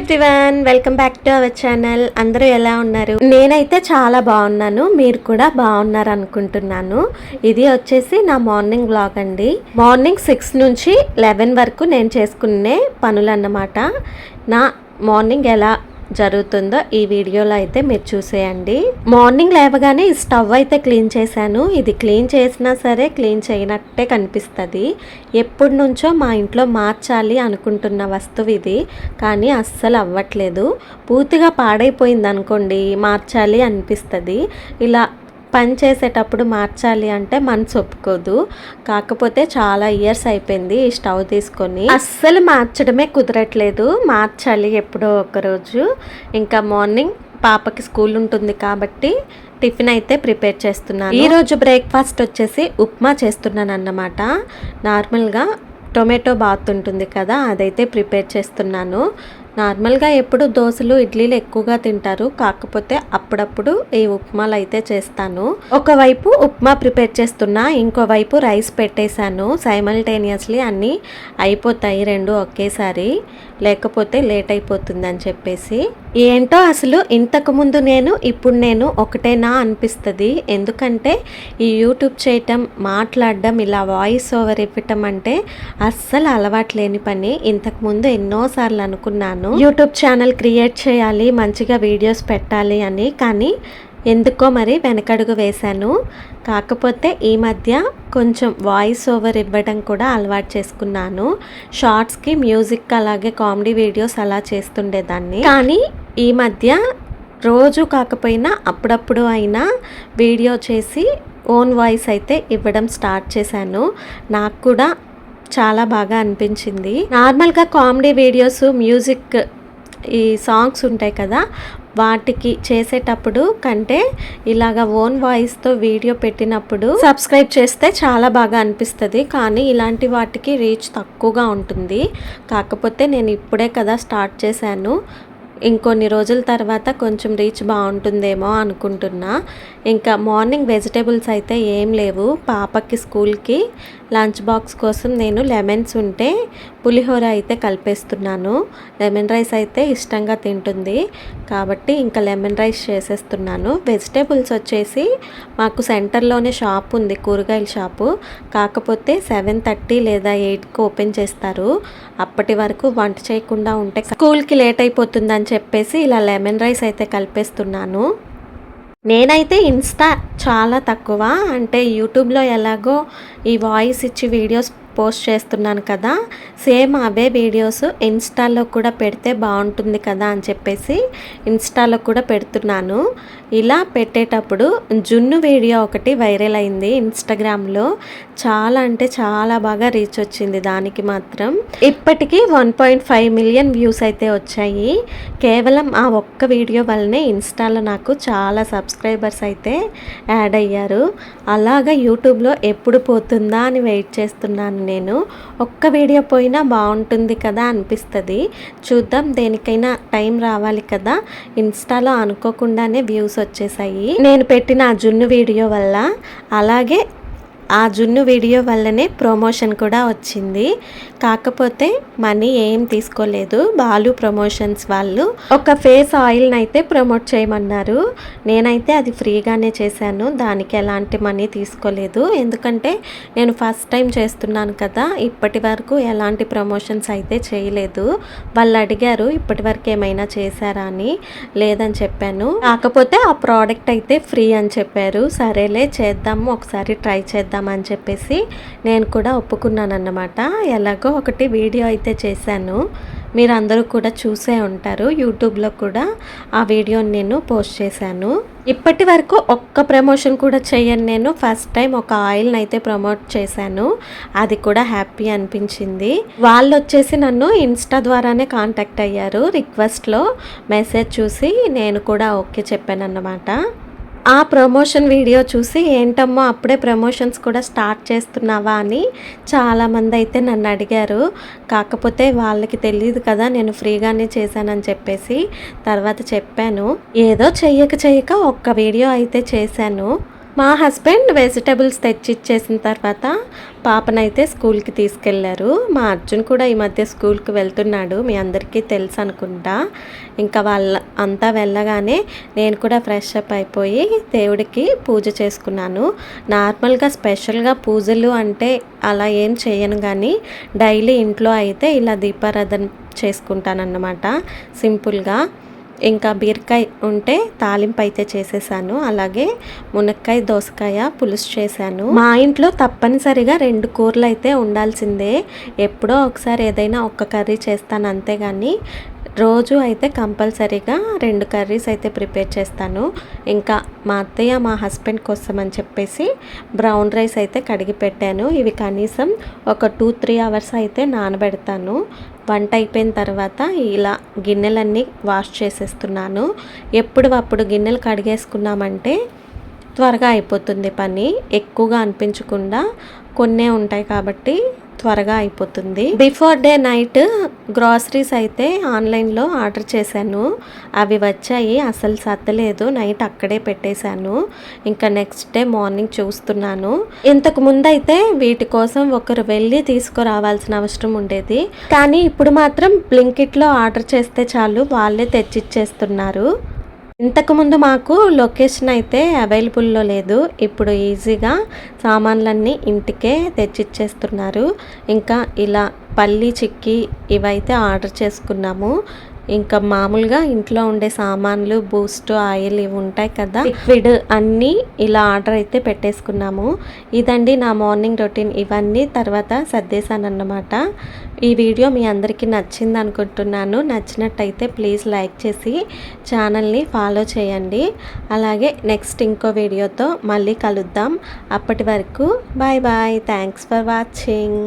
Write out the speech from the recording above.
Everyone, welcome back to our channel. అందరూ ఎలా ఉన్నారు? నేనైతే చాలా బాగున్నాను, మీరు కూడా బాగున్నారు అనుకుంటున్నాను. ఇది వచ్చేసి నా మార్నింగ్ వ్లాగ్ అండి. మార్నింగ్ 6 నుంచి 11 వరకు నేను చేసుకునే పనులు అన్నమాట. నా మార్నింగ్ ఎలా జరుగుతుందో ఈ వీడియోలో అయితే మీరు చూసేయండి. మార్నింగ్ లేవగానే ఈ స్టవ్ అయితే క్లీన్ చేశాను. ఇది క్లీన్ చేసినా సరే క్లీన్ చేయనట్టే కనిపిస్తుంది. ఎప్పటి నుంచో మా ఇంట్లో మార్చాలి అనుకుంటున్న వస్తువు ఇది, కానీ అస్సలు అవ్వట్లేదు. పూర్తిగా పాడైపోయింది అనుకోండి, మార్చాలి అనిపిస్తుంది. ఇలా పని చేసేటప్పుడు మార్చాలి అంటే మనసు ఒప్పుకోదు. కాకపోతే చాలా ఇయర్స్ అయిపోయింది ఈ స్టవ్ తీసుకొని, అస్సలు మార్చడమే కుదరట్లేదు. మార్చాలి ఎప్పుడో ఒకరోజు. ఇంకా మార్నింగ్ పాపకి స్కూల్ ఉంటుంది కాబట్టి టిఫిన్ అయితే ప్రిపేర్ చేస్తున్నాను. ఈరోజు బ్రేక్ఫాస్ట్ వచ్చేసి ఉప్మా చేస్తున్నాను అన్నమాట. నార్మల్గా టొమాటో బాత్ ఉంటుంది కదా, అదైతే ప్రిపేర్ చేస్తున్నాను. నార్మల్గా ఎప్పుడు దోశలు ఇడ్లీలు ఎక్కువగా తింటారు, కాకపోతే అప్పుడప్పుడు ఈ ఉప్మాలు అయితే చేస్తాను. ఒకవైపు ఉప్మా ప్రిపేర్ చేస్తున్నా, ఇంకోవైపు రైస్ పెట్టేశాను. సైమల్టేనియస్లీ అన్నీ అయిపోతాయి రెండు ఒకేసారి, లేకపోతే లేట్ అయిపోతుందని చెప్పేసి. ఏంటో అసలు ఇంతకుముందు ఇప్పుడు నేను ఒకటేనా అనిపిస్తుంది. ఎందుకంటే ఈ యూట్యూబ్ చేయటం, మాట్లాడడం, ఇలా వాయిస్ ఓవర్ ఇవ్వటం అంటే అస్సలు అలవాట్లేని పని. ఇంతకుముందు ఎన్నోసార్లు అనుకున్నాను యూట్యూబ్ ఛానల్ క్రియేట్ చేయాలి, మంచిగా వీడియోస్ పెట్టాలి అని, కానీ ఎందుకో మరి వెనకడుగు వేశాను. కాకపోతే ఈ మధ్య కొంచెం వాయిస్ ఓవర్ ఇవ్వడం కూడా అలవాటు చేసుకున్నాను. షార్ట్స్కి మ్యూజిక్, అలాగే కామెడీ వీడియోస్ అలా చేస్తుండేదాన్ని. కానీ ఈ మధ్య రోజు కాకపోయినా అప్పుడప్పుడు అయినా వీడియో చేసి ఓన్ వాయిస్ అయితే ఇవ్వడం స్టార్ట్ చేశాను. నాకు కూడా చాలా బాగా అనిపించింది. నార్మల్గా కామెడీ వీడియోస్, మ్యూజిక్, ఈ సాంగ్స్ ఉంటాయి కదా, వాటికి చేసేటప్పుడు కంటే ఇలాగ ఓన్ వాయిస్తో వీడియో పెట్టినప్పుడు సబ్స్క్రైబ్ చేస్తే చాలా బాగా అనిపిస్తుంది. కానీ ఇలాంటి వాటికి రీచ్ తక్కువగా ఉంటుంది. కాకపోతే నేను ఇప్పుడే కదా స్టార్ట్ చేశాను, ఇంకొన్ని రోజుల తర్వాత కొంచెం రీచ్ బాగుంటుందేమో అనుకుంటున్నా. ఇంకా మార్నింగ్ వెజిటేబుల్స్ అయితే ఏం లేవు. పాపకి స్కూల్కి లంచ్ బాక్స్ కోసం నేను లెమన్స్ ఉంటే పులిహోర అయితే కలిపేస్తున్నాను. లెమన్ రైస్ అయితే ఇష్టంగా తింటుంది కాబట్టి ఇంకా లెమన్ రైస్ చేసేస్తున్నాను. వెజిటేబుల్స్ వచ్చేసి మాకు సెంటర్లోనే షాప్ ఉంది, కూరగాయల షాపు. కాకపోతే 7:30 లేదా 8కి ఓపెన్ చేస్తారు. అప్పటి వరకు వంట చేయకుండా ఉంటే స్కూల్కి లేట్ అయిపోతుందని చెప్పేసి ఇలా లెమన్ రైస్ అయితే కలిపేస్తున్నాను. నేనైతే ఇన్స్టా చాలా తక్కువ, అంటే యూట్యూబ్లో ఎలాగో ఈ వాయిస్ ఇచ్చి వీడియోస్ పోస్ట్ చేస్తున్నాను కదా, సేమ్ అవే వీడియోస్ ఇన్స్టాలో కూడా పెడితే బాగుంటుంది కదా అని చెప్పేసి ఇన్స్టాలో కూడా పెడుతున్నాను. ఇలా పెట్టేటప్పుడు జున్ను వీడియో ఒకటి వైరల్ అయింది ఇన్స్టాగ్రామ్లో. చాలా అంటే చాలా బాగా రీచ్ వచ్చింది దానికి మాత్రం. ఇప్పటికీ 1.5 మిలియన్ వ్యూస్ అయితే వచ్చాయి. కేవలం ఆ ఒక్క వీడియో వల్లనే ఇన్స్టాలో నాకు చాలా సబ్స్క్రైబర్స్ అయితే యాడ్ అయ్యారు. అలాగా యూట్యూబ్లో ఎప్పుడు పోతుందా అని వెయిట్ చేస్తున్నాను నేను. ఒక్క వీడియో పోయినా బాగుంటుంది కదా అనిపిస్తుంది. చూద్దాం, దేనికైనా టైం రావాలి కదా. ఇన్స్టాలో అనుకోకుండానే వ్యూస్ వచ్చేసాయి నేను పెట్టిన ఆ జున్ను వీడియో వల్ల. అలాగే ఆ జున్ను వీడియో వల్లనే ప్రమోషన్ కూడా వచ్చింది. కాకపోతే మనీ ఏం తీసుకోలేదు. బాలు ప్రమోషన్స్ వాళ్ళు ఒక ఫేస్ ఆయిల్ని అయితే ప్రమోట్ చేయమన్నారు. నేనైతే అది ఫ్రీగానే చేశాను, దానికి ఎలాంటి మనీ తీసుకోలేదు. ఎందుకంటే నేను ఫస్ట్ టైం చేస్తున్నాను కదా, ఇప్పటి వరకు ఎలాంటి ప్రమోషన్స్ అయితే చేయలేదు. వాళ్ళు అడిగారు ఇప్పటి వరకు ఏమైనా చేశారా అని, లేదని చెప్పాను. కాకపోతే ఆ ప్రోడక్ట్ అయితే ఫ్రీ అని చెప్పారు. సరేలే చేద్దాము, ఒకసారి ట్రై చేద్దాం అని చెప్పేసి నేను కూడా ఒప్పుకున్నాను అన్నమాట. ఎలాగో ఒకటి వీడియో అయితే చేశాను, మీరు అందరూ కూడా చూసే ఉంటారు. యూట్యూబ్లో కూడా ఆ వీడియోని నేను పోస్ట్ చేశాను. ఇప్పటి వరకు ఒక్క ప్రమోషన్ కూడా చేయను నేను. ఫస్ట్ టైం ఒక ఆయిల్ని అయితే ప్రమోట్ చేశాను, అది కూడా హ్యాపీ అనిపించింది. వాళ్ళు వచ్చేసి నన్ను ఇన్స్టా ద్వారానే కాంటాక్ట్ అయ్యారు. రిక్వెస్ట్లో మెసేజ్ చూసి నేను కూడా ఓకే చెప్పాను అన్నమాట. ఆ ప్రమోషన్ వీడియో చూసి ఏంటమ్మో అప్పుడే ప్రమోషన్స్ కూడా స్టార్ట్ చేస్తున్నావా అని చాలామంది అయితే నన్ను అడిగారు. కాకపోతే వాళ్ళకి తెలియదు కదా నేను ఫ్రీగానే చేశానని చెప్పేసి తర్వాత చెప్పాను. ఏదో చెయ్యక ఒక్క వీడియో అయితే చేశాను. మా హస్బెండ్ వెజిటబుల్స్ తెచ్చిచ్చేసిన తర్వాత పాపనైతే స్కూల్కి తీసుకెళ్లారు. మా అర్జున్ కూడా ఈ మధ్య స్కూల్కి వెళ్తున్నాడు, మీ అందరికీ తెలుసు అనుకుంటా. ఇంకా అంతా వెళ్ళగానే నేను కూడా ఫ్రెష్ అప్ అయిపోయి దేవుడికి పూజ చేసుకున్నాను. నార్మల్గా స్పెషల్గా పూజలు అంటే అలా ఏం చేయను, కానీ డైలీ ఇంట్లో అయితే ఇలా దీపారాధన చేసుకుంటానన్నమాట సింపుల్గా. ఇంకా బీరకాయ ఉంటే తాలింపు అయితే చేసేసాను, అలాగే మునక్కాయ దోసకాయ పులుసు చేశాను. మా ఇంట్లో తప్పనిసరిగా 2 కూరలు అయితే ఉండాల్సిందే. ఎప్పుడో ఒకసారి ఏదైనా ఒక కర్రీ చేస్తాను అంతేగాని రోజు అయితే కంపల్సరీగా 2 కర్రీస్ అయితే ప్రిపేర్ చేస్తాను. ఇంకా మా అత్తయ్య మా హస్బెండ్ కోసం అని చెప్పేసి బ్రౌన్ రైస్ అయితే కడిగి పెట్టాను. ఇవి కనీసం ఒక 2-3 అవర్స్ అయితే నానబెడతాను. వంట అయిపోయిన తర్వాత ఇలా గిన్నెలన్నీ వాష్ చేసేస్తున్నాను. ఎప్పుడప్పుడు గిన్నెలు కడిగేసుకున్నామంటే త్వరగా అయిపోతుంది పని, ఎక్కువగా అనిపించకుండా కొన్నే ఉంటాయి కాబట్టి త్వరగా అయిపోతుంది. బిఫోర్ డే నైట్ గ్రాసరీస్ అయితే ఆన్లైన్లో ఆర్డర్ చేశాను. అవి వచ్చాయి, అసలు సర్దలేదు, నైట్ అక్కడే పెట్టేశాను. ఇంకా నెక్స్ట్ డే మార్నింగ్ చూస్తున్నాను. ఇంతకు ముందు అయితే వీటి కోసం ఒకరు వెళ్ళి తీసుకురావాల్సిన అవసరం ఉండేది, కానీ ఇప్పుడు మాత్రం బ్లింకిట్లో ఆర్డర్ చేస్తే చాలు, వాళ్ళే తెచ్చిచ్చేస్తున్నారు. ఇంతకుముందు మాకు లొకేషన్ అయితే అవైలబుల్లో లేదు, ఇప్పుడు ఈజీగా సామాన్లన్నీ ఇంటికే తెచ్చిచ్చేస్తున్నారు. ఇంకా ఇలా పల్లి చిక్కీ ఇవైతే ఆర్డర్ చేసుకున్నాము. ఇంకా మామూలుగా ఇంట్లో ఉండే సామాన్లు, బూస్ట్, ఆయిల్ ఇవి ఉంటాయి కదా, లిక్విడ్ అన్నీ ఇలా ఆర్డర్ అయితే పెట్టేసుకున్నాము. ఇదండి నా మార్నింగ్ రొటీన్. ఇవన్నీ తర్వాత సర్దేశానన్నమాట. ఈ వీడియో మీ అందరికీ నచ్చింది అనుకుంటున్నాను. నచ్చినట్టయితే ప్లీజ్ లైక్ చేసి ఛానల్ని ఫాలో చేయండి. అలాగే నెక్స్ట్ ఇంకో వీడియోతో మళ్ళీ కలుద్దాం. అప్పటి వరకు bye bye. Thanks for watching.